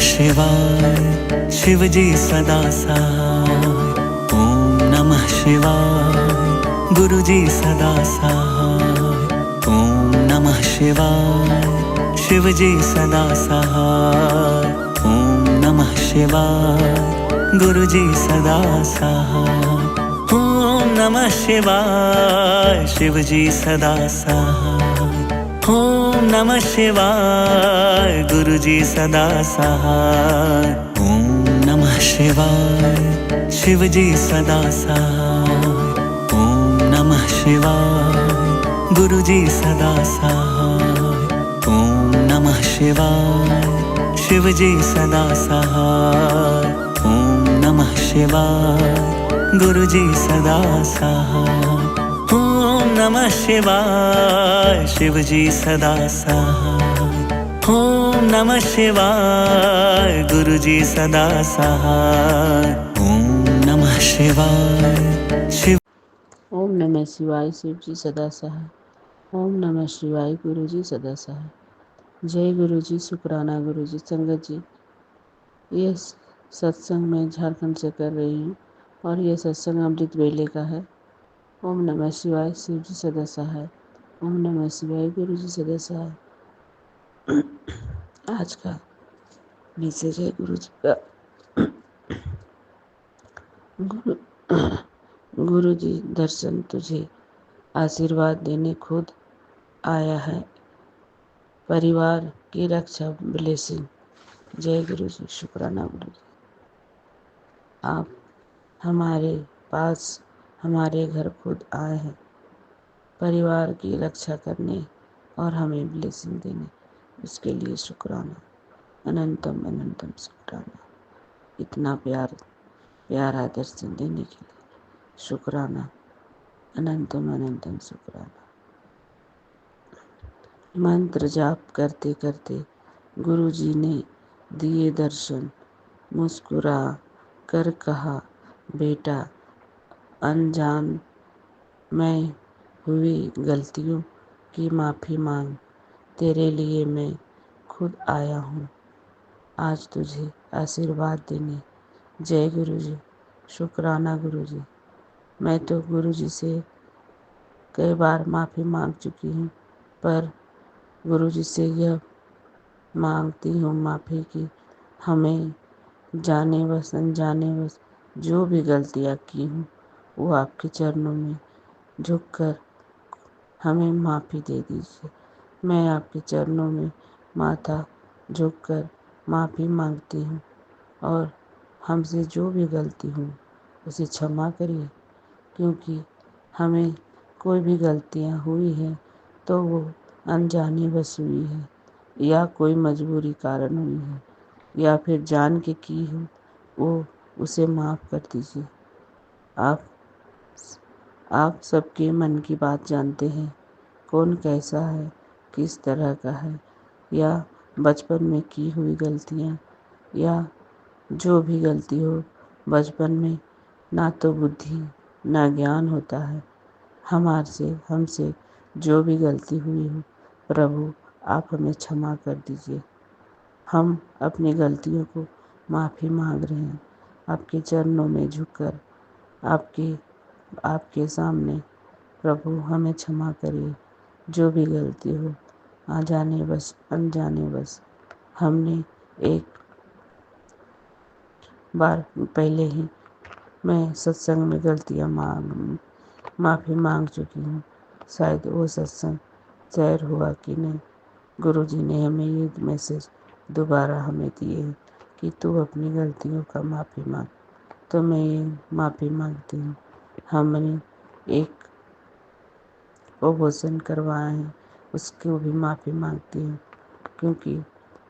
शिवाय शिव जी सदा सहाय। ओम नमः शिवाय गुरु जी सदा सहाय। ओम नमः शिवाय शिव जी सदा सहाय। ओम नमः शिवाय गुरु जी सदा सहाय। ओम नमः शिवाय शिव जी सदा सहाय। ओम नमः शिवाय गुरु जी सदा सहाय। ओम नमः शिवाय शिव जी सदा सहाय। ओम नमः शिवाय गुरु जी सदा सहाय। ओम नमः शिवाय शिव जी सदा सहाय। ओम नमः शिवाय गुरु जी सदा सहाय। ओम नमः शिवाय शिव जी सदा सहाय। ओम नमः शिवाय गुरु जी सदा सहाय। ओम नमः शिवाय शिव ओम नमः शिवाय शिव जी सदा सहाय। ओम नमः शिवाय गुरु जी सदा सहाय। जय गुरु जी, शुक्राना गुरु जी। संगत जी, ये सत्संग मैं झारखंड से कर रही हूँ और ये सत्संग अमृत वेले का है। ओम नमः शिवाय शिव जी सदा सहाय। ओम नमः शिवाय गुरु जी सदा सहाय। आज का मैसेज है गुरु जी का। गुरु गुरु जी दर्शन तुझे आशीर्वाद देने खुद आया है। परिवार की रक्षा ब्लेसिंग। जय गुरु जी, शुक्राना गुरु जी। आप हमारे पास हमारे घर खुद आए हैं परिवार की रक्षा करने और हमें ब्लेसिंग देने। उसके लिए शुक्राना, अनंतम अनंतम शुक्राना। इतना प्यारा दर्शन देने के लिए शुक्राना, अनंतम अनंतम शुक्राना। मंत्र जाप करते करते गुरु जी ने दिए दर्शन। मुस्कुरा कर कहा, बेटा अनजान मैं हुई गलतियों की माफ़ी मांग। तेरे लिए मैं खुद आया हूँ आज तुझे आशीर्वाद देने। जय गुरु जी, शुक्राना गुरु जी। मैं तो गुरु जी से कई बार माफ़ी मांग चुकी हूँ, पर गुरु जी से यह मांगती हूँ माफ़ी की हमें जाने बस अनजाने बस जो भी गलतियाँ की हूँ वो आपके चरणों में झुककर हमें माफ़ी दे दीजिए। मैं आपके चरणों में माथा झुककर माफ़ी मांगती हूँ और हमसे जो भी गलती हो उसे क्षमा करिए, क्योंकि हमें कोई भी गलतियाँ हुई हैं तो वो अनजानी बस हुई है या कोई मजबूरी कारण हुई है या फिर जान के की हो, वो उसे माफ़ कर दीजिए। आप सबके मन की बात जानते हैं, कौन कैसा है, किस तरह का है, या बचपन में की हुई गलतियाँ या जो भी गलती हो। बचपन में ना तो बुद्धि ना ज्ञान होता है। हमसे जो भी गलती हुई हो प्रभु आप हमें क्षमा कर दीजिए। हम अपनी गलतियों को माफ़ी मांग रहे हैं आपके चरणों में झुककर। आपके सामने प्रभु हमें क्षमा करिए। जो भी गलती हो जाने बस अनजाने बस। हमने एक बार पहले ही मैं सत्संग में गलतियाँ माफ़ी मांग चुकी हूँ। शायद वो सत्संग शेयर हुआ कि नहीं। गुरु जी ने हमें ये मैसेज दोबारा हमें दिए कि तू अपनी गलतियों का माफ़ी मांग। तो मैं ये माफ़ी मांगती हूँ। हमने एक अबॉर्शन करवाए हैं, उसको भी माफ़ी मांगती हूँ, क्योंकि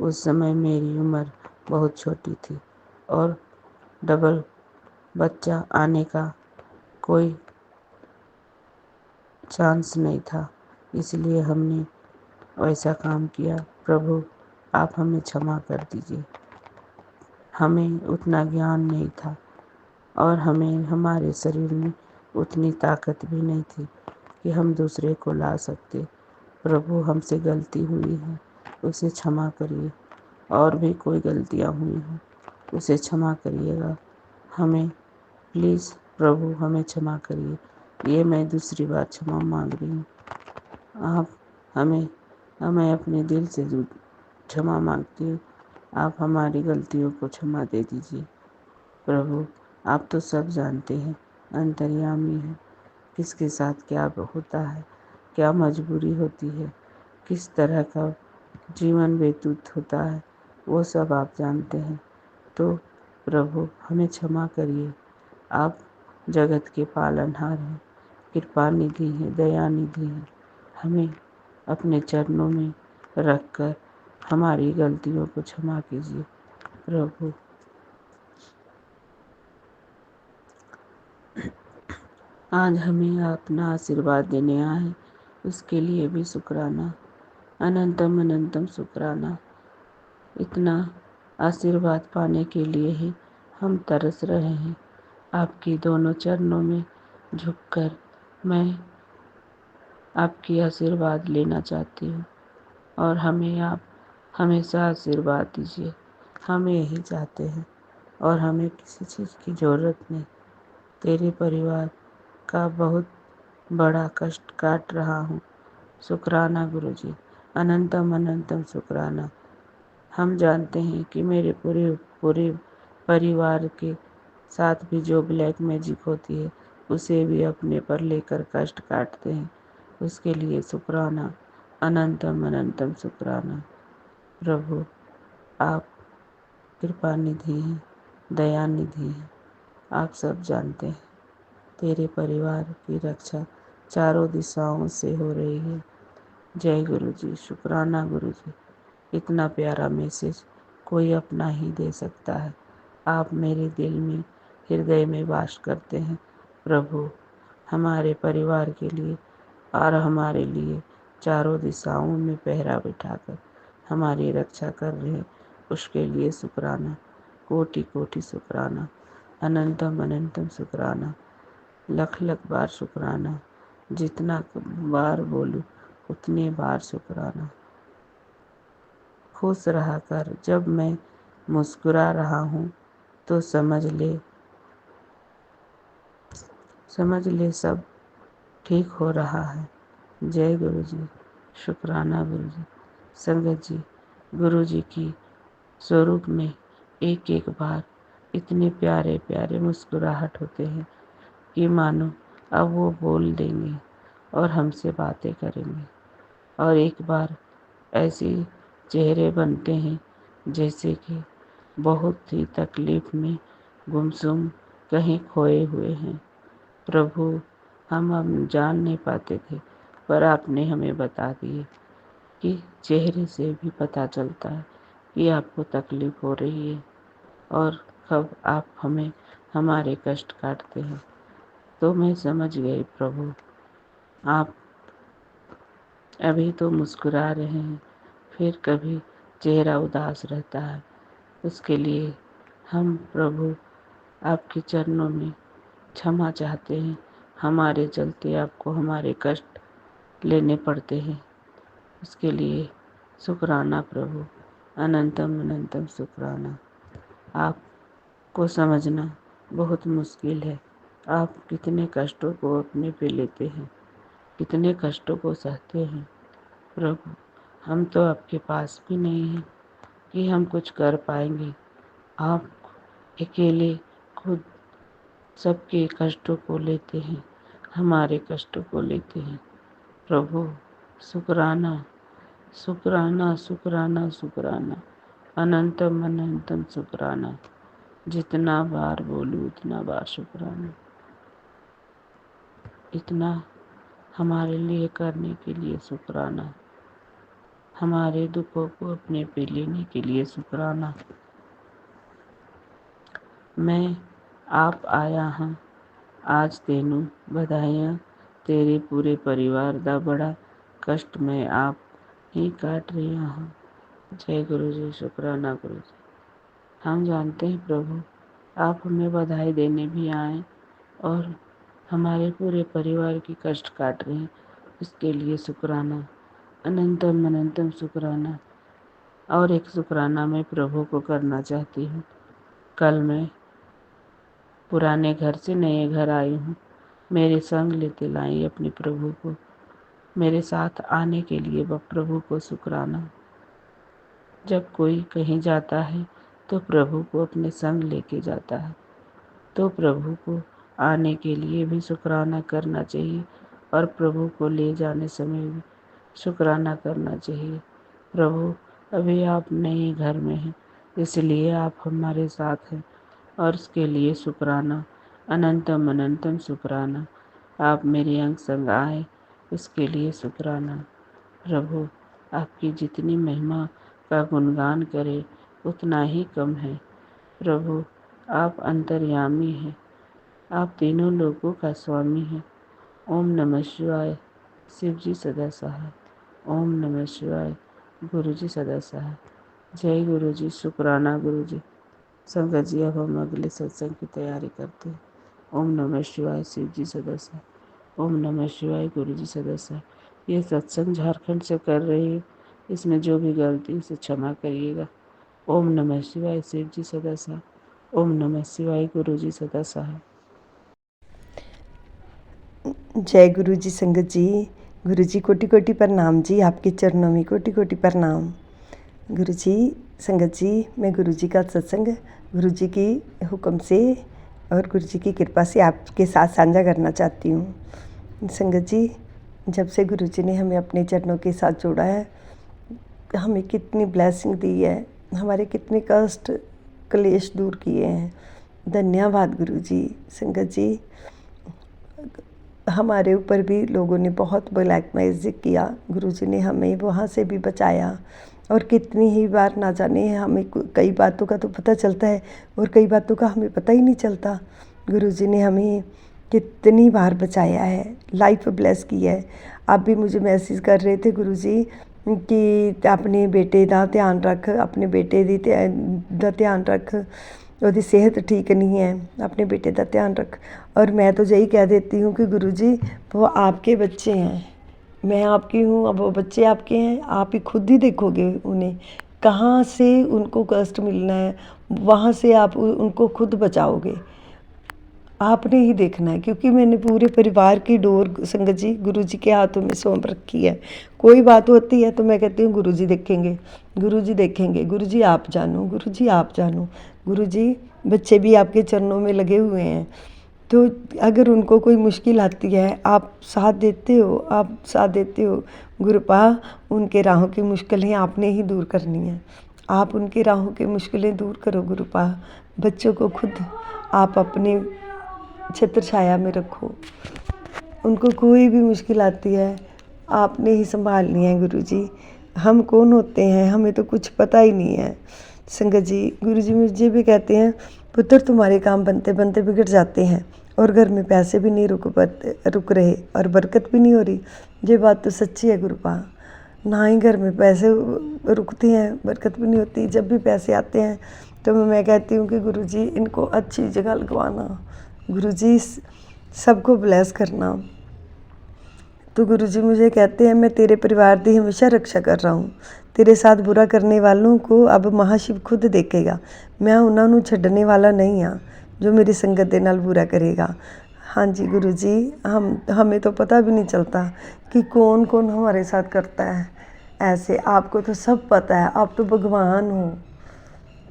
उस समय मेरी उम्र बहुत छोटी थी और डबल बच्चा आने का कोई चांस नहीं था, इसलिए हमने वैसा काम किया। प्रभु आप हमें क्षमा कर दीजिए। हमें उतना ज्ञान नहीं था और हमारे शरीर में उतनी ताकत भी नहीं थी कि हम दूसरे को ला सकते। प्रभु हमसे गलती हुई है, उसे क्षमा करिए। और भी कोई गलतियाँ हुई हों उसे क्षमा करिएगा। हमें प्लीज़ प्रभु हमें क्षमा करिए। ये मैं दूसरी बार क्षमा मांग रही हूँ। आप हमें हमें अपने दिल से क्षमा मांगती हूँ। आप हमारी गलतियों को क्षमा दे दीजिए। प्रभु आप तो सब जानते हैं, अंतर्यामी हैं। किसके साथ क्या होता है, क्या मजबूरी होती है, किस तरह का जीवन व्यतीत होता है, वो सब आप जानते हैं। तो प्रभु हमें क्षमा करिए। आप जगत के पालनहार हैं, कृपा निधि हैं, दया निधि हैं। हमें अपने चरणों में रखकर हमारी गलतियों को क्षमा कीजिए। प्रभु आज हमें अपना आशीर्वाद देने आए हैं, उसके लिए भी शुक्राना, अनंतम अनंतम शुक्राना। इतना आशीर्वाद पाने के लिए ही हम तरस रहे हैं। आपकी दोनों चरणों में झुककर मैं आपकी आशीर्वाद लेना चाहती हूँ और हमें आप हमेशा आशीर्वाद दीजिए। हम यही चाहते हैं और हमें किसी चीज़ की ज़रूरत नहीं। तेरे परिवार का बहुत बड़ा कष्ट काट रहा हूँ। शुक्राना गुरुजी, अनंतम अनंतम शुक्राना। हम जानते हैं कि मेरे पूरे पूरे परिवार के साथ भी जो ब्लैक मैजिक होती है उसे भी अपने पर लेकर कष्ट काटते हैं। उसके लिए शुक्राना, अनंतम अनंतम शुक्राना। प्रभु आप कृपा निधि हैं, दया निधि हैं। आप सब जानते हैं तेरे परिवार की रक्षा चारों दिशाओं से हो रही है। जय गुरु जी, शुक्राना गुरु जी। इतना प्यारा मैसेज कोई अपना ही दे सकता है। आप मेरे दिल में, हृदय में वास करते हैं। प्रभु हमारे परिवार के लिए और हमारे लिए चारों दिशाओं में पहरा बिठाकर हमारी रक्षा कर रहे हैं। उसके लिए शुक्राना, कोटि कोटि शुक्राना, अनंतम अनंतम शुक्राना, लख लख बार शुक्राना। जितना बार बोलूं उतने बार शुक्राना। खुश रहा कर। जब मैं मुस्कुरा रहा हूँ तो समझ ले सब ठीक हो रहा है। जय गुरु जी, शुक्राना गुरु जी। संगत जी, गुरु जी की स्वरूप में एक एक बार इतने प्यारे प्यारे मुस्कुराहट होते हैं कि मानो अब वो बोल देंगे और हमसे बातें करेंगे। और एक बार ऐसे चेहरे बनते हैं जैसे कि बहुत ही तकलीफ में गुमसुम कहीं खोए हुए हैं। प्रभु हम जान नहीं पाते थे, पर आपने हमें बता दिए कि चेहरे से भी पता चलता है कि आपको तकलीफ हो रही है और कब आप हमें हमारे कष्ट काटते हैं। तो मैं समझ गई प्रभु, आप अभी तो मुस्कुरा रहे हैं, फिर कभी चेहरा उदास रहता है। उसके लिए हम प्रभु आपके चरणों में क्षमा चाहते हैं। हमारे चलते आपको हमारे कष्ट लेने पड़ते हैं। उसके लिए शुक्राना प्रभु, अनंतम अनंतम शुक्राना। आपको समझना बहुत मुश्किल है। आप कितने कष्टों को अपने पे लेते हैं, कितने कष्टों को सहते हैं। प्रभु हम तो आपके पास भी नहीं हैं कि हम कुछ कर पाएंगे। आप अकेले खुद सबके कष्टों को लेते हैं, हमारे कष्टों को लेते हैं। प्रभु शुक्राना, शुक्राना, शुक्राना, शुक्राना, अनंतम अनंतम शुक्राना। जितना बार बोलूं उतना बार शुक्राना। इतना हमारे लिए करने के लिए शुक्राना, हमारे दुखों को अपने पे लेने के लिए शुक्राना। मैं आप आया हाँ आज तेनू बधाइयाँ। तेरे पूरे परिवार दा बड़ा कष्ट मैं आप ही काट रही हूँ। जय गुरु जी, शुक्राना गुरु जी। हम जानते हैं प्रभु आप हमें बधाई देने भी आए और हमारे पूरे परिवार की कष्ट काट रहे हैं। इसके लिए शुक्राना, अनंतम अनंतम शुक्राना। और एक शुक्राना मैं प्रभु को करना चाहती हूँ। कल मैं पुराने घर से नए घर आई हूँ। मेरे संग लेते लाई अपने प्रभु को, मेरे साथ आने के लिए प्रभु को शुक्राना। जब कोई कहीं जाता है तो प्रभु को अपने संग लेके जाता है, तो प्रभु को आने के लिए भी शुक्राना करना चाहिए और प्रभु को ले जाने समय भी शुक्राना करना चाहिए। प्रभु, अभी आप नए घर में हैं, इसलिए आप हमारे साथ हैं और उसके लिए शुक्राना, अनंतम अनंतम शुक्राना। आप मेरे अंग संग आए, इसके लिए शुक्राना। प्रभु, आपकी जितनी महिमा का गुणगान करे उतना ही कम है। प्रभु, आप अंतर्यामी हैं, आप तीनों लोगों का स्वामी हैं। ओम नमः शिवाय, शिव जी सदा सहाय। ओम नमः शिवाय, गुरु जी सदा सहाय। जय गुरु जी, शुक्राना गुरु जी। संगत जी, अब हम अगले सत्संग की तैयारी करते हैं। ओम नमः शिवाय, शिव जी सदा सहाय। ओम नमः शिवाय, गुरु जी सदा सहाय। ये सत्संग झारखंड से कर रही है, इसमें जो भी गलती उसे क्षमा करिएगा। ओम नमः शिवाय, शिव जी सदा सहाय। ओम नमः शिवाय, गुरु जी सदा सहाय। जय गुरु जी। संगत जी, गुरु जी कोटि कोटि प्रणाम जी, आपके चरणों में कोटि कोटि प्रणाम। गुरु जी, संगत जी, मैं गुरु जी का सत्संग गुरु जी की हुक्म से और गुरु जी की कृपा से आपके साथ साझा करना चाहती हूँ। संगत जी, जब से गुरु जी ने हमें अपने चरणों के साथ जोड़ा है, हमें कितनी ब्लेसिंग दी है, हमारे कितने कष्ट क्लेश दूर किए हैं। धन्यवाद गुरु जी। संगत जी, हमारे ऊपर भी लोगों ने बहुत ब्लैक मैजिक किया, गुरुजी ने हमें वहाँ से भी बचाया। और कितनी ही बार ना जाने हमें कई बातों का तो पता चलता है और कई बातों का हमें पता ही नहीं चलता। गुरुजी ने हमें कितनी बार बचाया है, लाइफ ब्लेस की है। आप भी मुझे मैसेज कर रहे थे गुरुजी कि अपने बेटे का ध्यान रख, अपने बेटे दा ध्यान रख, ਉਹਦੀ सेहत ठीक नहीं है, अपने बेटे का ध्यान रख। और मैं तो यही कह देती हूँ कि गुरुजी वो आपके बच्चे हैं, मैं आपकी हूँ, अब वो बच्चे आपके हैं, आप ही खुद ही देखोगे उन्हें कहाँ से उनको कष्ट मिलना है, वहाँ से आप उनको खुद बचाओगे। आपने ही देखना है, क्योंकि मैंने पूरे परिवार की डोर संगत जी गुरु जी के हाथों में सौंप रखी है। कोई बात होती है तो मैं कहती हूँ गुरु जी देखेंगे, गुरु जी देखेंगे, गुरु जी आप जानो, गुरु जी आप जानो। गुरु जी बच्चे भी आपके चरणों में लगे हुए हैं, तो अगर उनको कोई मुश्किल आती है आप साथ देते हो, आप साथ देते हो। गुरुपा, उनके राहों की मुश्किलें आपने ही दूर करनी है, आप उनकी राहों की मुश्किलें दूर करो गुरुपा। बच्चों को खुद आप अपने छत्र छाया में रखो, उनको कोई भी मुश्किल आती है आपने ही संभालनी है। गुरु जी, हम कौन होते हैं, हमें तो कुछ पता ही नहीं है। संगत जी, गुरु जी मुझे भी कहते हैं, पुत्र तुम्हारे काम बनते बनते बिगड़ जाते हैं और घर में पैसे भी नहीं रुक रहे और बरकत भी नहीं हो रही। ये बात तो सच्ची है गुरुपा, ना ही घर में पैसे रुकते हैं, बरकत भी नहीं होती। जब भी पैसे आते हैं तो मैं कहती हूँ कि गुरु जी इनको अच्छी जगह लगवाना, गुरु जी सबको ब्लेस करना। तो गुरु जी मुझे कहते हैं, मैं तेरे परिवार की हमेशा रक्षा कर रहा हूँ, तेरे साथ बुरा करने वालों को अब महाशिव खुद देखेगा। मैं उन्होंने छड्डने वाला नहीं हाँ जो मेरी संगत के नाल बुरा करेगा। हाँ जी गुरु जी, हमें तो पता भी नहीं चलता कि कौन कौन हमारे साथ करता है ऐसे। आपको तो सब पता है, आप तो भगवान हो,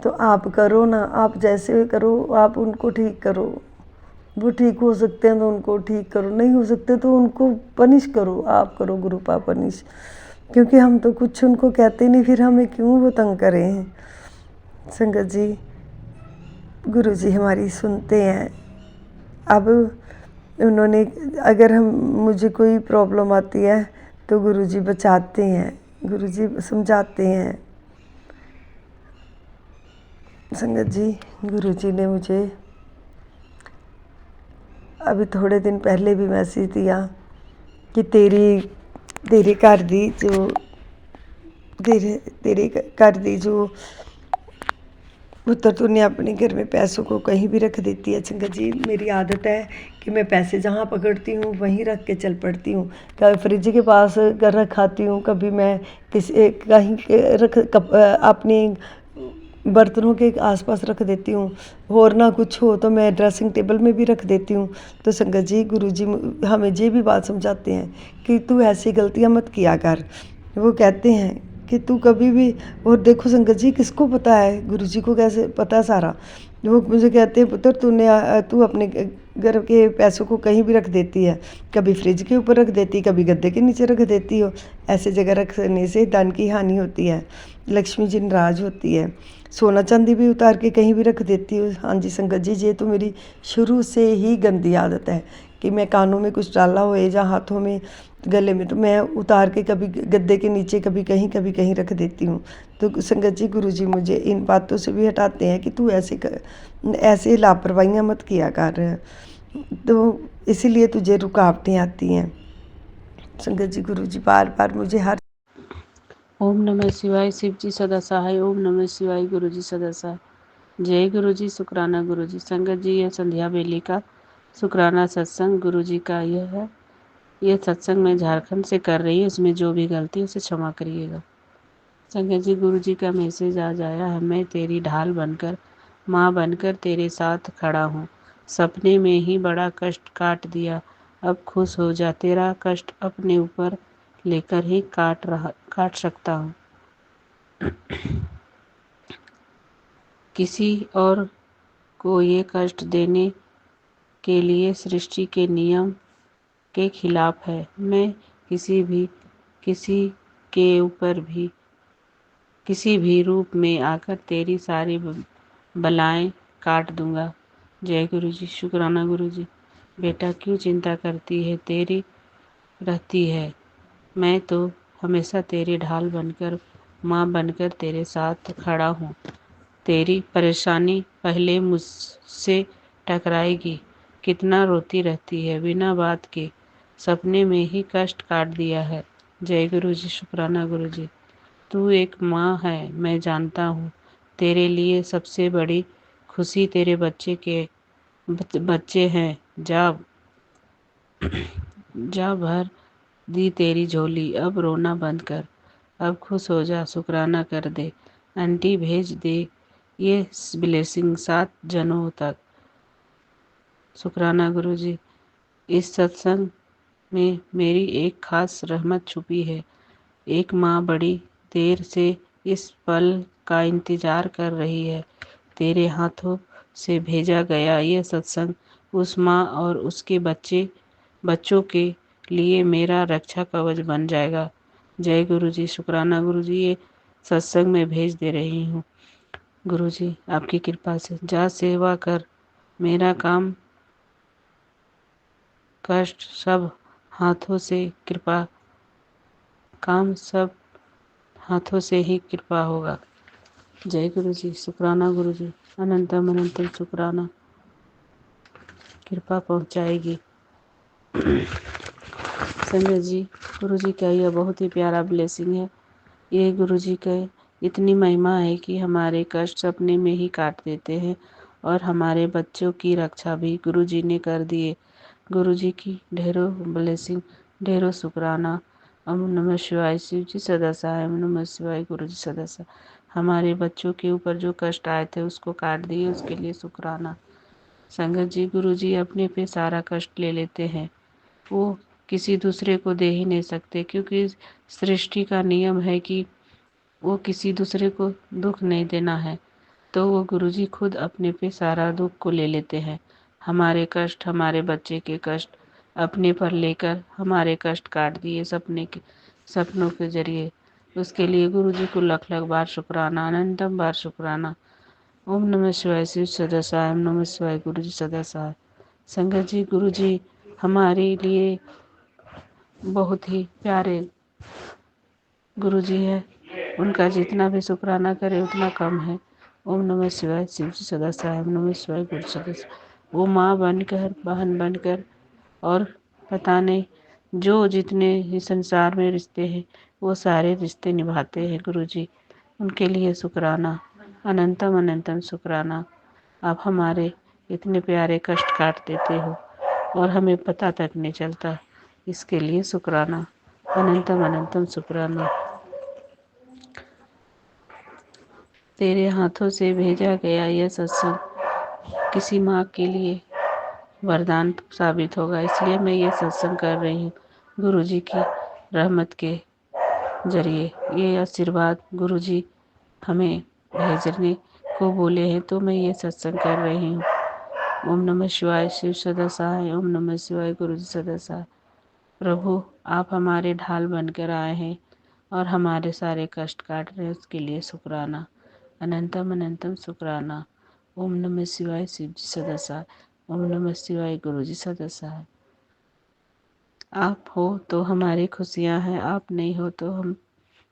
तो आप करो ना, आप जैसे करो, आप उनको ठीक करो। वो ठीक हो सकते हैं तो उनको ठीक करो, नहीं हो सकते तो उनको पनिश करो, आप करो गुरुपा पनिश, क्योंकि हम तो कुछ उनको कहते नहीं, फिर हमें क्यों वो तंग करें। संगत जी, गुरु जी हमारी सुनते हैं। अब उन्होंने अगर मुझे कोई प्रॉब्लम आती है तो गुरु जी बचाते हैं, गुरु जी समझाते हैं। संगत जी, गुरु जी ने मुझे अभी थोड़े दिन पहले भी मैसेज दिया कि तेरे घर दी जो पुत्र तूने अपने घर में पैसों को कहीं भी रख देती है। संगत जी, मेरी आदत है कि मैं पैसे जहाँ पकड़ती हूँ वहीं रख के चल पड़ती हूँ। कभी फ्रिज के पास कर रखाती हूँ, कभी मैं किसी कहीं अपने बर्तनों के आसपास रख देती हूँ, और ना कुछ हो तो मैं ड्रेसिंग टेबल में भी रख देती हूँ। तो संगत जी, गुरु जी हमें ये भी बात समझाते हैं कि तू ऐसी गलतियाँ मत किया कर। वो कहते हैं कि तू कभी भी, और देखो संगत जी, किसको पता है, गुरु जी को कैसे पता है सारा। वो मुझे कहते हैं, पुत्र तू अपने घर के पैसों को कहीं भी रख देती है, कभी फ्रिज के ऊपर रख देती, कभी गद्दे के नीचे रख देती हो। ऐसे जगह रखने से धन की हानि होती है, लक्ष्मी जी नाराज होती है। सोना चांदी भी उतार के कहीं भी रख देती हो। हाँ जी संगत जी, ये तो मेरी शुरू से ही गंदी आदत है कि मैं कानों में कुछ डाला हो या हाथों में, गले में, तो मैं उतार के कभी गद्दे के नीचे, कभी कहीं रख देती हूँ। तो संगत जी, गुरु जी मुझे इन बातों से भी हटाते हैं कि तू ऐसे लापरवाहियाँ मत किया कर, तो इसीलिए तुझे रुकावटें आती हैं। संगत जी, गुरु जी बार बार मुझे हर ओम नमः शिवाय। शिव जी सदा सहाय। ओम नमः शिवाय। गुरु जी सदा सहाय। जय गुरु जी। शुक्राना गुरु जी। संगत जी, यह संध्या बेली का शुक्राना सत्संग गुरु जी का यह सत्संग मैं झारखंड से कर रही हूँ। इसमें जो भी गलती उसे क्षमा करिएगा। संगत जी, गुरु जी का मैसेज आज आया है। मैं तेरी ढाल बनकर, माँ बनकर तेरे साथ खड़ा हूँ। सपने में ही बड़ा कष्ट काट दिया, अब खुश हो जा। तेरा कष्ट अपने ऊपर लेकर ही काट सकता हूँ। किसी और को ये कष्ट देने के लिए सृष्टि के नियम के खिलाफ है। मैं किसी के ऊपर भी किसी भी रूप में आकर तेरी सारी बलाएं काट दूंगा। जय गुरु जी। शुक्राना गुरु जी। बेटा, क्यों चिंता करती है, तेरी रहती है। मैं तो हमेशा तेरी ढाल बनकर, माँ बनकर तेरे साथ खड़ा हूँ। तेरी परेशानी पहले मुझसे टकराएगी। कितना रोती रहती है बिना बात के, सपने में ही कष्ट काट दिया है। जय गुरु जी। शुक्राना गुरु जी। तू एक माँ है, मैं जानता हूँ। तेरे लिए सबसे बड़ी खुशी तेरे बच्चे हैं। जा भर दी तेरी झोली, अब रोना बंद कर, अब खुश हो जा, शुक्राना कर दे। आंटी भेज दे ये ब्लेसिंग 7 जनों तक। शुक्राना गुरु जी। इस सत्संग में मेरी एक खास रहमत छुपी है। एक माँ बड़ी देर से इस पल का इंतजार कर रही है। तेरे हाथों से भेजा गया ये सत्संग उस माँ और उसके बच्चों के लिए मेरा रक्षा कवच बन जाएगा। जय गुरु जी। शुक्राना गुरु जी। ये सत्संग में भेज दे रही हूँ। गुरु जी, आपकी कृपा से जा सेवा कर। मेरा काम सब हाथों से ही कृपा होगा। जय गुरु जी। शुक्राना गुरु जी। अनंतम अनंतम शुक्राना। कृपा पहुंचाएगी। संजय जी, गुरु जी का यह बहुत ही प्यारा ब्लेसिंग है। ये गुरु जी का इतनी महिमा है कि हमारे कष्ट सपने में ही काट देते हैं और हमारे बच्चों की रक्षा भी गुरु जी ने कर दिए। गुरु जी की ढेरों ब्लेसिंग, ढेरों शुक्राना। ओम नमः शिवाय। शिव जी सदा सहाय। ओम नमः शिवाय। गुरु जी सदा सहाय। हमारे बच्चों के ऊपर जो कष्ट आए थे उसको काट दिए, उसके लिए शुक्राना। संगत जी, गुरु जी अपने पे सारा कष्ट ले लेते हैं। वो किसी दूसरे को दे ही नहीं सकते, क्योंकि सृष्टि का नियम है कि वो किसी दूसरे को दुख नहीं देना है। तो वो गुरुजी खुद अपने पे सारा दुख को ले लेते हैं। हमारे कष्ट, हमारे बच्चे के कष्ट अपने पर लेकर हमारे कष्ट काट दिए सपनों के जरिए। उसके लिए गुरुजी को लख लख बार शुक्राना, अनंतम बार शुक्राना। ओम नमः शिवाय। शिव सदा सहाय। ओम नमः शिवाय। गुरु जी सदा सहाय। संगत जी, गुरु जी हमारे लिए बहुत ही प्यारे गुरु जी है। उनका जितना भी शुक्राना करे उतना कम है। ओम नमः शिवाय। शिव जी सदा सहाय। ओम नमः शिवाय। गुरु जी सदा सहाय। वो माँ बनकर, बहन बनकर, और पता नहीं जो जितने ही संसार में रिश्ते हैं वो सारे रिश्ते निभाते हैं गुरु जी। उनके लिए शुक्राना, अनंतम अनंतम शुक्राना। आप हमारे इतने प्यारे कष्ट काट देते हो और हमें पता तक नहीं चलता, इसके लिए शुक्राना, अनंतम अनंतम शुक्राना। तेरे हाथों से भेजा गया यह सत्संग किसी माँ के लिए वरदान साबित होगा, इसलिए मैं ये सत्संग कर रही हूँ। गुरु जी की रहमत के जरिए ये आशीर्वाद गुरु जी हमें भेजने को बोले हैं, तो मैं ये सत्संग कर रही हूँ। ओम नमः शिवाय, शिव सदा सहाय। ओम नमः शिवाय, गुरु जी सदा सहाय। प्रभु आप हमारे ढाल बनकर आए हैं और हमारे सारे कष्ट काट रहे हैं, उसके लिए शुक्राना, अनंतम अनंतम शुक्राना। ओम नमः शिवाय, शिव जी सदा सहाय। ओम नमः शिवाय, गुरु जी सदा सहाय। आप हो तो हमारी खुशियाँ हैं, आप नहीं हो तो हम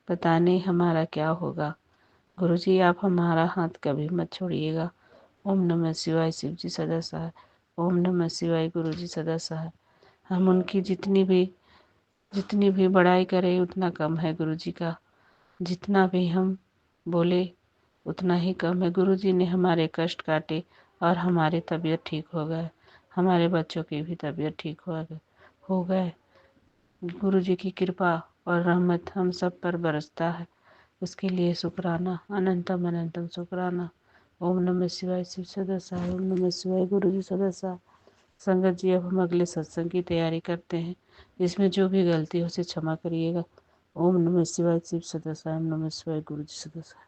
पता नहीं हमारा क्या होगा। गुरु जी आप हमारा हाथ कभी मत छोड़िएगा। ओम नमः शिवाय, शिव जी सदा सहाय। ओम नमः शिवाय, गुरु जी सदा सहाय। हम उनकी जितनी भी बड़ाई करें उतना कम है गुरु जी का, जितना भी हम बोले उतना ही कम है। गुरु जी ने हमारे कष्ट काटे और हमारी तबीयत ठीक हो गए, हमारे बच्चों की भी तबीयत ठीक हो गए। गुरु जी की कृपा और रहमत हम सब पर बरसता है, उसके लिए शुक्राना, अनंतम अनंतम शुक्राना। ओम नमः शिवाय, शिव सदा सहाय। ओम नमः शिवाय, गुरु जी सदा सहाय। संगत जी अब हम अगले सत्संग की तैयारी करते हैं, इसमें जो भी गलती हो उसे क्षमा करिएगा। ओम नमः शिवाय, शिव सदा सहाय। ओम नमः शिवाय, गुरु जी सदा सहाय।